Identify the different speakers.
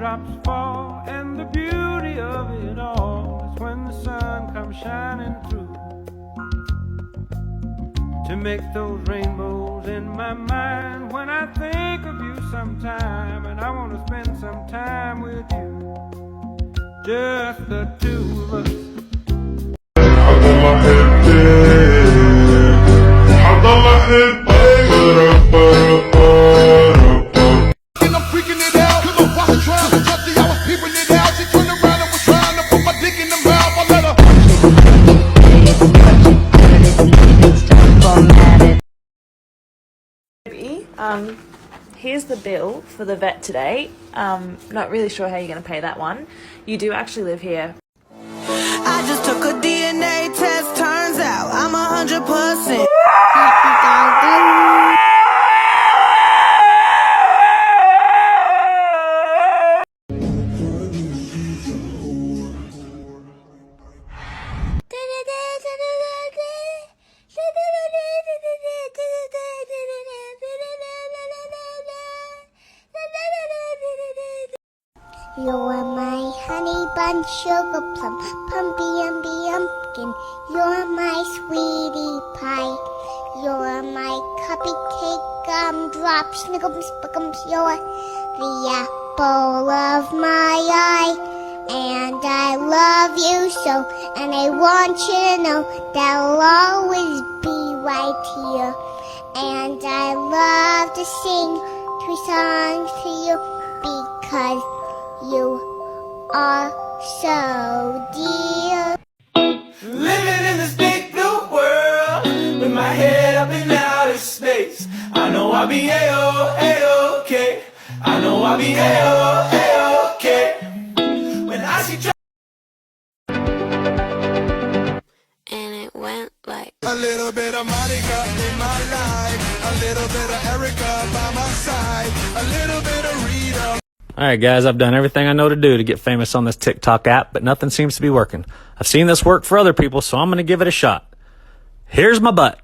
Speaker 1: raindrops fall, and the beauty of it all is when the sun comes shining through to make those rainbows in my mind. When I think of you sometime, and I want to spend some time with you, just the two of us.
Speaker 2: And I'm freaking it out, 'cause I was trying to touch it, I was peeping it out. She turned around and was trying to put my dick in the mouth. I let her.
Speaker 3: Here's the bill for the vet today. Not really sure how you're going to pay that one. You do actually live here.
Speaker 4: I just took a DNA test, turns out I'm 100%.
Speaker 5: You're my honey bun, sugar plum, pumpy umby umpkin. You're my sweetie pie. You're my cupcake gumdrop, snickums, spickums. You're the apple of my eye. And I love you so, and I want you to know that I'll always be right here. And I love to sing 2 songs to you because you are so dear.
Speaker 6: Living in this big blue world, with my head up in outer space. I know I'll be A-O-A-OK. I know I'll be A-O-A-OK. When I see
Speaker 5: And it went like
Speaker 2: A little bit of Monica in my life, a little bit of Erica by my side, a little bit of Rita.
Speaker 7: Alright guys, I've done everything I know to do to get famous on this TikTok app, but nothing seems to be working. I've seen this work for other people, so I'm going to give it a shot. Here's my butt.